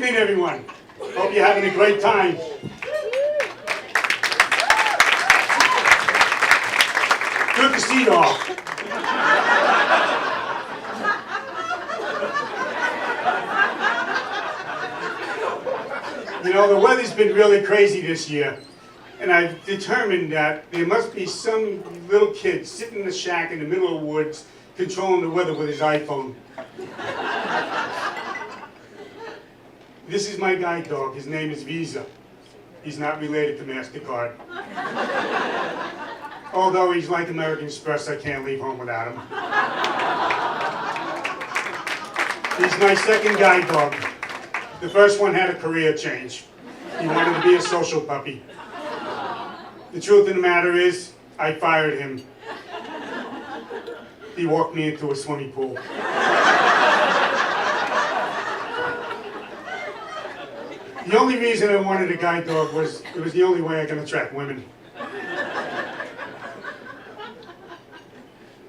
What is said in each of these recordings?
evening, everyone. Hope you're having a great time. Good to see you all. You know, the weather's been really crazy this year, and I've determined that there must be some little kid sitting in a shack in the middle of the woods controlling the weather with his iPhone. This is my guide dog. His name is Visa. He's not related to MasterCard. Although he's like American Express, I can't leave home without him. He's my second guide dog. The first one had a career change. He wanted to be a social puppy. The truth of the matter is, I fired him. He walked me into a swimming pool. The only reason I wanted a guide dog was it was the only way I can attract women.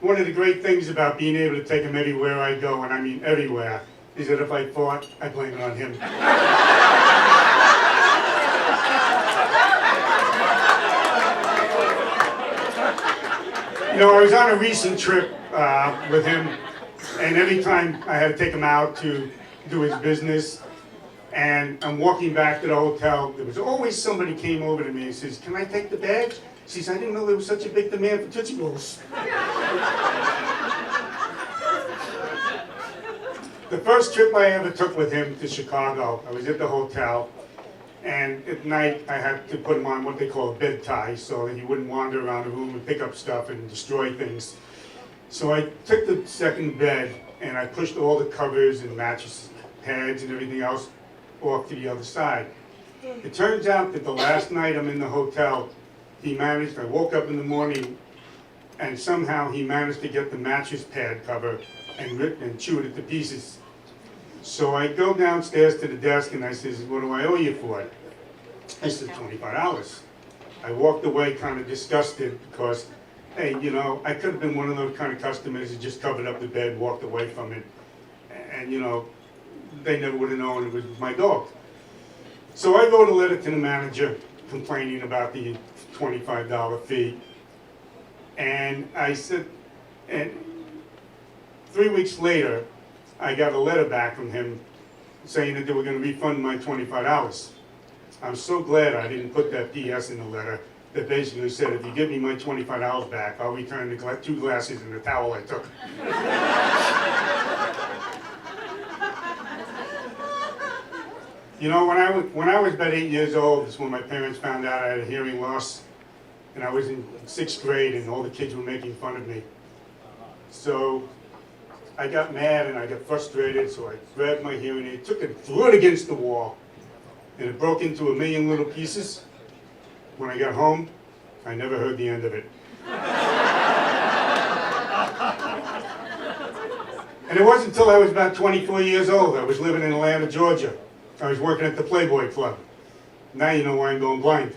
One of the great things about being able to take him everywhere I go, and I mean everywhere, is that if I fought, I blame it on him. You know, I was on a recent trip with him, and every time I had to take him out to do his business, and I'm walking back to the hotel, there was always somebody came over to me and says, "Can I take the badge?" She says, "I didn't know there was such a big demand for Tootsie Rolls." The first trip I ever took with him to Chicago, I was at the hotel, and at night I had to put him on what they call a bed tie so that he wouldn't wander around the room and pick up stuff and destroy things. So I took the second bed and I pushed all the covers and mattress pads and everything else off to the other side. It turns out that the last night I'm in the hotel, I woke up in the morning and somehow he managed to get the mattress pad cover and ripped and chewed it to pieces. So I go downstairs to the desk and I says, "What do I owe you for it?" I said, $25. I walked away kind of disgusted because, hey, you know, I could have been one of those kind of customers who just covered up the bed, walked away from it, and you know, they never would have known it was my dog. So I wrote a letter to the manager complaining about the $25 fee. And I said, and 3 weeks later, I got a letter back from him saying that they were going to refund my $25. I'm so glad I didn't put that PS in the letter that basically said, if you give me my $25 back, I'll return the 2 glasses and the towel I took. You know, when I was about 8 years old, is when my parents found out I had a hearing loss, and I was in 6th grade, and all the kids were making fun of me. So I got mad and I got frustrated, so I grabbed my hearing aid, took it, threw it against the wall, and it broke into a million little pieces. When I got home, I never heard the end of it. And it wasn't until I was about 24 years old. I was living in Atlanta, Georgia. I was working at the Playboy Club. Now you know why I'm going blind.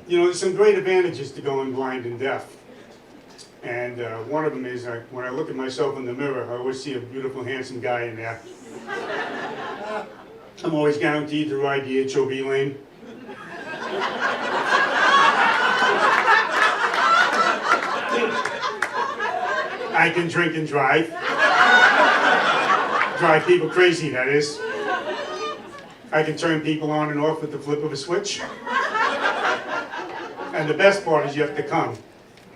You know, there's some great advantages to going blind and deaf. And one of them is when I look at myself in the mirror, I always see a beautiful, handsome guy in there. I'm always guaranteed to ride the HOV lane. I can drink and drive. Drive people crazy, that is. I can turn people on and off with the flip of a switch. And the best part is yet to come.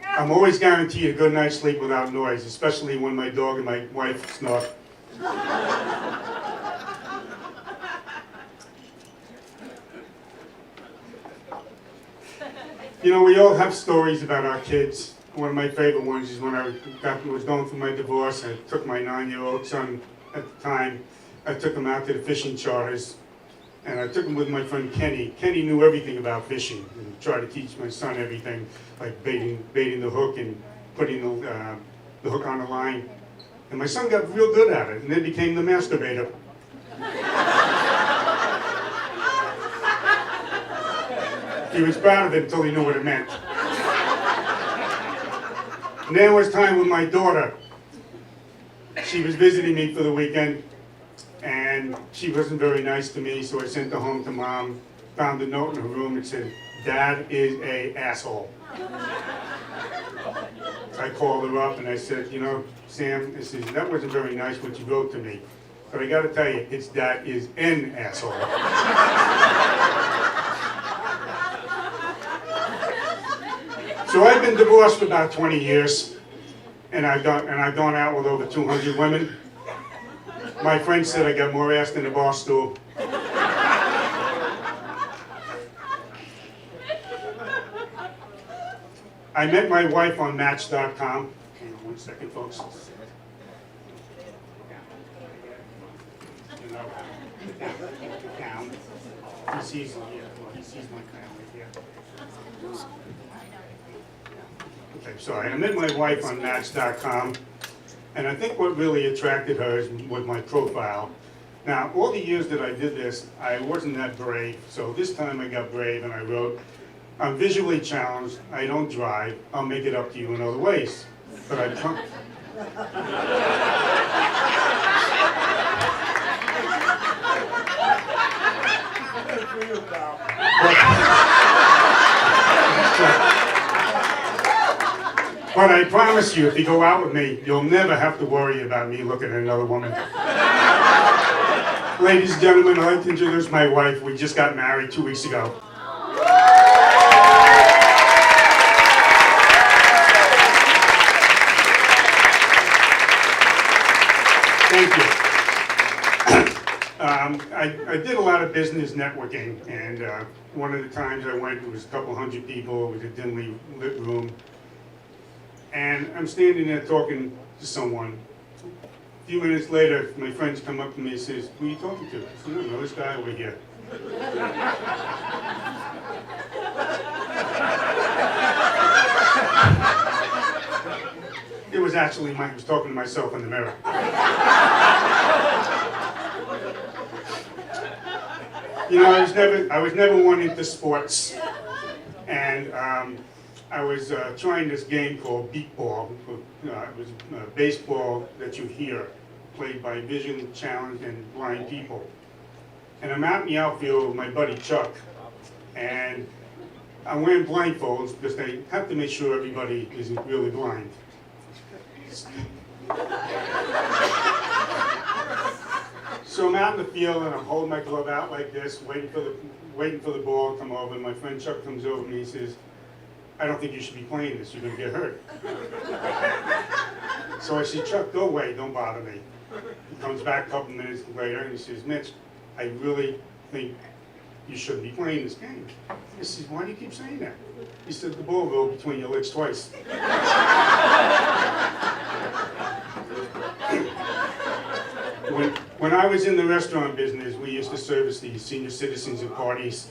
I'm always guaranteed a good night's sleep without noise, especially when my dog and my wife snore. You know, we all have stories about our kids. One of my favorite ones is when I was going through my divorce. I took my 9-year-old son at the time. I took him out to the fishing charters, and I took him with my friend Kenny. Kenny knew everything about fishing and tried to teach my son everything, like baiting the hook and putting the hook on the line. And my son got real good at it, and then became the masturbator. He was proud of it until he knew what it meant. And then it was time with my daughter. She was visiting me for the weekend, and she wasn't very nice to me, so I sent her home to Mom, found a note in her room that said, "Dad is a asshole." I called her up and I said, "You know, Sam, that wasn't very nice what you wrote to me, but I gotta tell you, Dad is an asshole." So I've been divorced for about 20 years, and I've gone out with over 200 women. My friend said I got more ass than a bar stool. I met my wife on Match.com. Hang on one second, folks. Down. He sees my family here. Okay, sorry. I met my wife on Match.com, and I think what really attracted her was my profile. Now, all the years that I did this, I wasn't that brave, so this time I got brave and I wrote, "I'm visually challenged, I don't drive, I'll make it up to you in other ways. But I But I promise you, if you go out with me, you'll never have to worry about me looking at another woman." Ladies and gentlemen, I'd like to introduce my wife. We just got married 2 weeks ago. Thank you. I did a lot of business networking, and one of the times I went, it was a couple hundred people. It was a dimly lit room. And I'm standing there talking to someone. A few minutes later, my friends come up to me and says, "Who are you talking to?" I said, "I don't know, this guy over here." It was actually Mike. I was talking to myself in the mirror. You know, I was never one into sports, and I was trying this game called beat ball. It was baseball that you hear, played by vision challenged and blind people. And I'm out in the outfield with my buddy Chuck, and I'm wearing blindfolds because they have to make sure everybody isn't really blind. So I'm out in the field and I'm holding my glove out like this, waiting for the ball to come over. And my friend Chuck comes over to me and says, "I don't think you should be playing this. You're going to get hurt." So I said, "Chuck, go away. Don't bother me." He comes back a couple minutes later and he says, "Mitch, I really think you shouldn't be playing this game." I said, "Why do you keep saying that?" He said, "The ball will go between your legs twice." When I was in the restaurant business, we used to service the senior citizens at parties.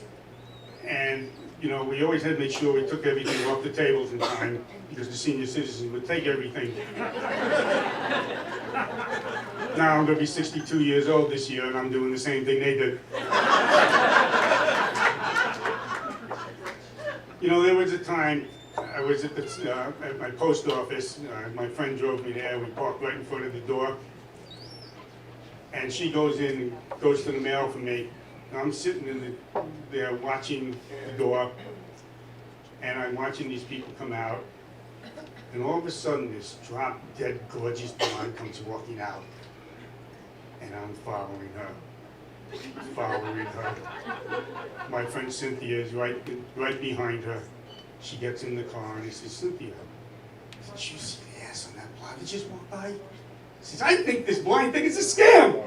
And, you know, we always had to make sure we took everything off the tables in time because the senior citizens would take everything. Now I'm going to be 62 years old this year, and I'm doing the same thing they did. You know, there was a time I was at my post office. My friend drove me there. We parked right in front of the door. And she goes in and goes to the mail for me. And I'm sitting there watching the door. And I'm watching these people come out. And all of a sudden, this drop-dead gorgeous blonde comes walking out. And I'm following her. My friend Cynthia is right behind her. She gets in the car and he says, "Cynthia, did you see the ass on that blonde that just walked by?" She says, "I think this blind thing is a scam."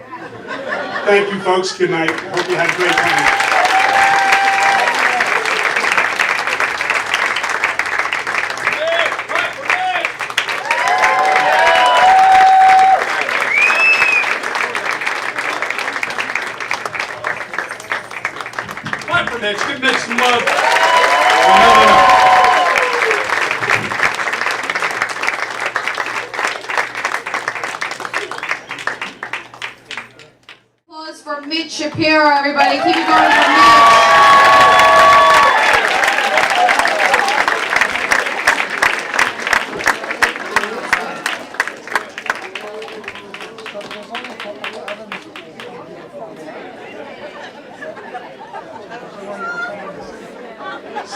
Thank you, folks. Good night. Hope you had a great time. Mitch, give Mitch some love. Applause for Mitch Shapiro, everybody. Keep it going for Mitch.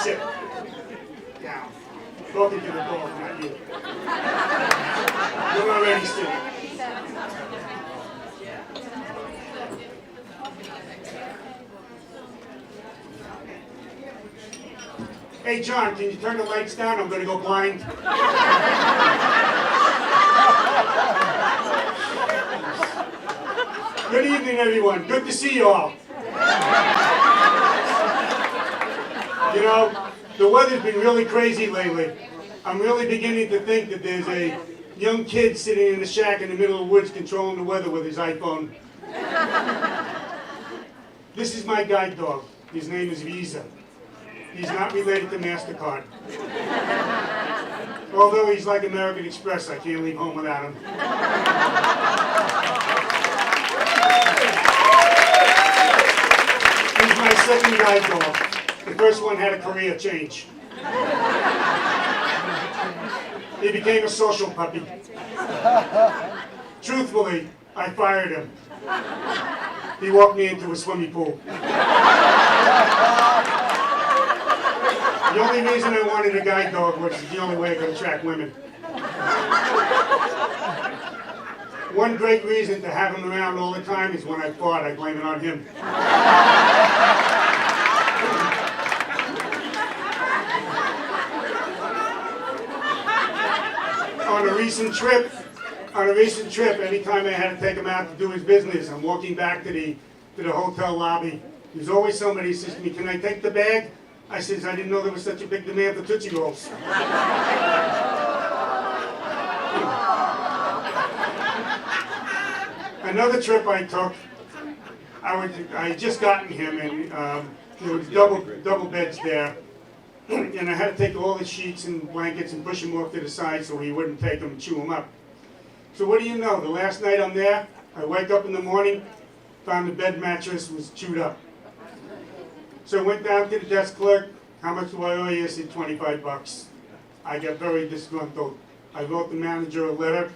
Sit. Down. Talking to the dog, not you. You're already sitting. Hey, John, can you turn the lights down? I'm going to go blind. Good evening, everyone. Good to see you all. You know, the weather's been really crazy lately. I'm really beginning to think that there's a young kid sitting in a shack in the middle of the woods controlling the weather with his iPhone. This is my guide dog. His name is Visa. He's not related to MasterCard. Although he's like American Express, I can't leave home without him. He's my second guide dog. The first one had a career change. He became a social puppy. Truthfully, I fired him. He walked me into a swimming pool. The only reason I wanted a guide dog was the only way I could attract women. One great reason to have him around all the time is when I fought, I blame it on him. On a recent trip, anytime I had to take him out to do his business, I'm walking back to the hotel lobby. There's always somebody who says to me, "Can I take the bag?" I says, "I didn't know there was such a big demand for Tootsie Rolls." Another trip I took, I had just gotten him, and there was double beds there, and I had to take all the sheets and blankets and push him off to the side so he wouldn't take them and chew them up. So what do you know? The last night I'm there, I wake up in the morning, found the bed mattress was chewed up. So I went down to the desk clerk. "How much do I owe you?" I said, $25. I got very disgruntled. I wrote the manager a letter,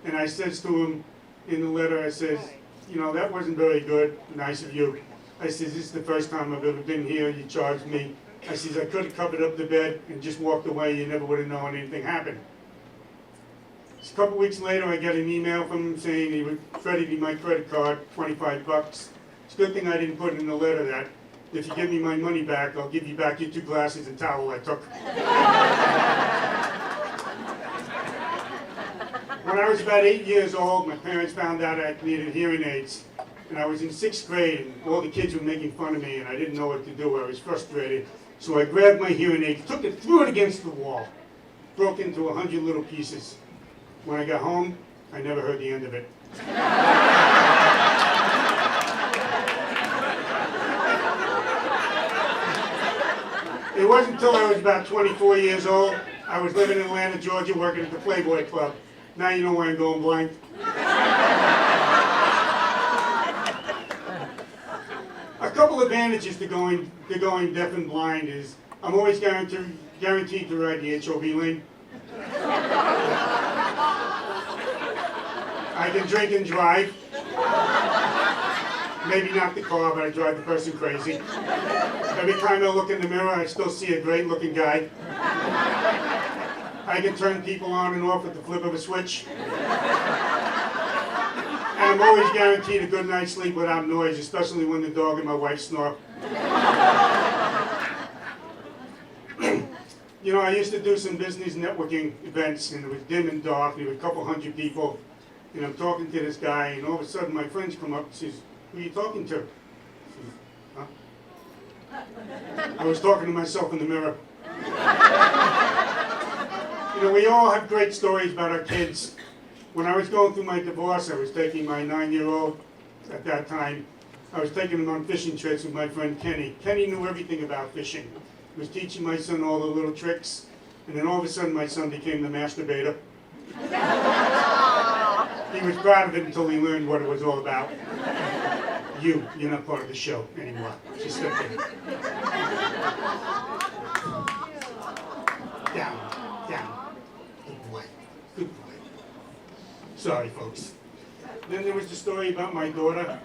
and I says to him in the letter, I says, "You know, that wasn't very good, nice of you." I says, "This is the first time I've ever been here. You charged me." I says, "I could have covered up the bed and just walked away. You never would have known anything happened." A couple weeks later, I get an email from him saying he would credit me my credit card, $25. It's a good thing I didn't put in the letter that if you give me my money back, I'll give you back your 2 glasses and towel I took. When I was about 8 years old, my parents found out I needed hearing aids. And I was in 6th grade, and all the kids were making fun of me, and I didn't know what to do. I was frustrated. So I grabbed my hearing aid, took it, threw it against the wall, broke into 100 little pieces. When I got home, I never heard the end of it. It wasn't until I was about 24 years old. I was living in Atlanta, Georgia, working at the Playboy Club. Now you know why I'm going blind. A couple advantages to going deaf and blind is I'm always guaranteed to ride the HOV lane. I can drink and drive. Maybe not the car, but I drive the person crazy. Every time I look in the mirror, I still see a great-looking guy. I can turn people on and off with the flip of a switch. And I'm always guaranteed a good night's sleep without noise, especially when the dog and my wife snore. You know, I used to do some business networking events, and it was dim and dark, and there were a couple hundred people. And I'm talking to this guy, and all of a sudden my friends come up and says, "Who are you talking to?" I says, "Huh?" I was talking to myself in the mirror. You know, we all have great stories about our kids. When I was going through my divorce, I was taking my 9-year-old at that time. I was taking him on fishing trips with my friend Kenny. Kenny knew everything about fishing. He was teaching my son all the little tricks. And then all of a sudden, my son became the masturbator. He was proud of it until he learned what it was all about. You're not part of the show anymore. Just sit there. Down. Good boy. Sorry, folks. Then there was the story about my daughter.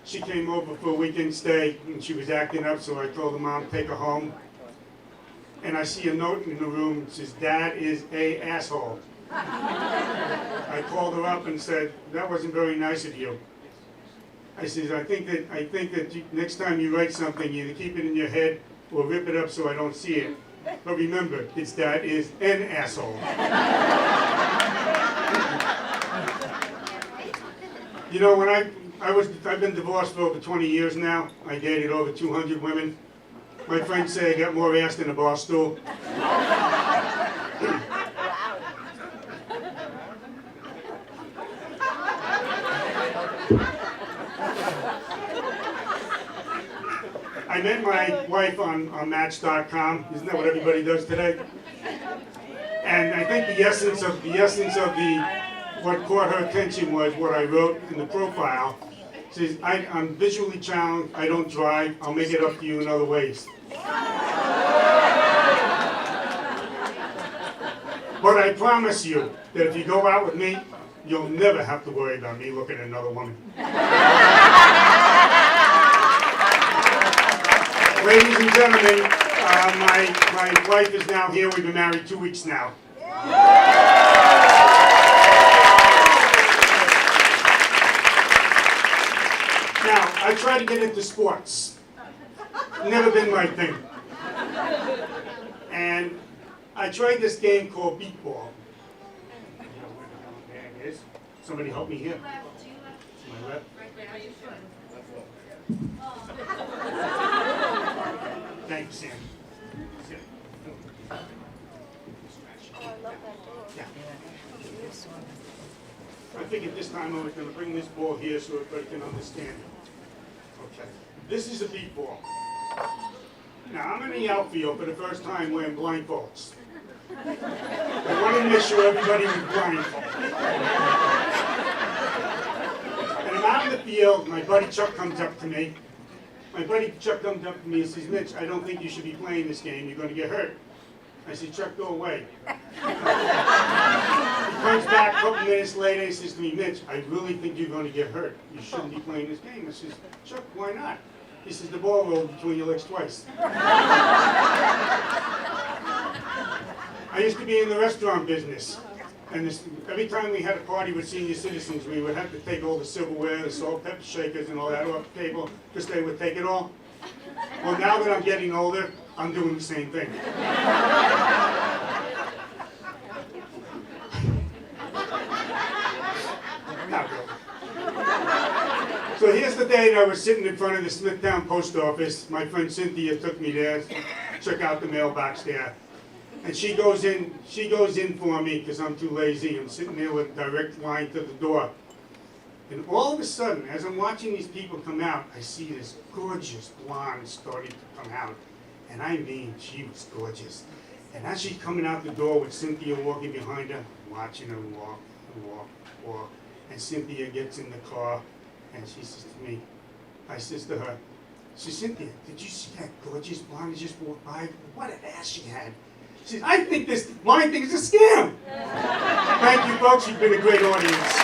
she came over for a weekend stay, and she was acting up, so I told her mom to take her home. And I see a note in the room that says, "Dad is a asshole." I called her up and said, "That wasn't very nice of you." I said, I think that next time you write something, either keep it in your head or rip it up so I don't see it. But remember, its dad is an asshole." You know, when I've been divorced for over 20 years now. I dated over 200 women. My friends say I got more ass than a bar stool. I met my wife on Match.com. Isn't that what everybody does today? And I think the essence of what caught her attention was what I wrote in the profile. It says, I'm visually challenged, I don't drive, I'll make it up to you in other ways. But I promise you that if you go out with me, you'll never have to worry about me looking at another woman. Ladies and gentlemen, my wife is now here. We've been married 2 weeks now. Now, I try to get into sports. Never been my thing. And I tried this game called beat ball. There it is. Somebody help me here. To my left. Thank you, Sam. Yeah. I figured this time I was going to bring this ball here so everybody can understand it. Okay. This is a beat ball. Now, I'm in the outfield for the first time wearing blindfolds. I wanted to make sure everybody was blindfolded. And I'm out in the field, my buddy Chuck comes up to me. And says, "Mitch, I don't think you should be playing this game. You're going to get hurt." I said, "Chuck, go away." He comes back a couple minutes later and says to me, "Mitch, I really think you're going to get hurt. You shouldn't be playing this game." I says, "Chuck, why not?" He says, "The ball rolled between your legs twice." I used to be in the restaurant business. And every time we had a party with senior citizens, we would have to take all the silverware, the salt, pepper shakers, and all that off the table because they would take it all. Well, now that I'm getting older, I'm doing the same thing. Not really. So here's the day that I was sitting in front of the Smithtown post office. My friend Cynthia took me there, check out the mailbox there. And she goes in for me because I'm too lazy. I'm sitting there with a direct line to the door. And all of a sudden, as I'm watching these people come out, I see this gorgeous blonde starting to come out. And I mean, she was gorgeous. And as she's coming out the door with Cynthia walking behind her, I'm watching her walk, walk. And Cynthia gets in the car and she says to me, I says to her, "Cynthia, did you see that gorgeous blonde that just walked by? What an ass she had." She says, "I think this blind thing is a scam." Thank you, folks. You've been a great audience.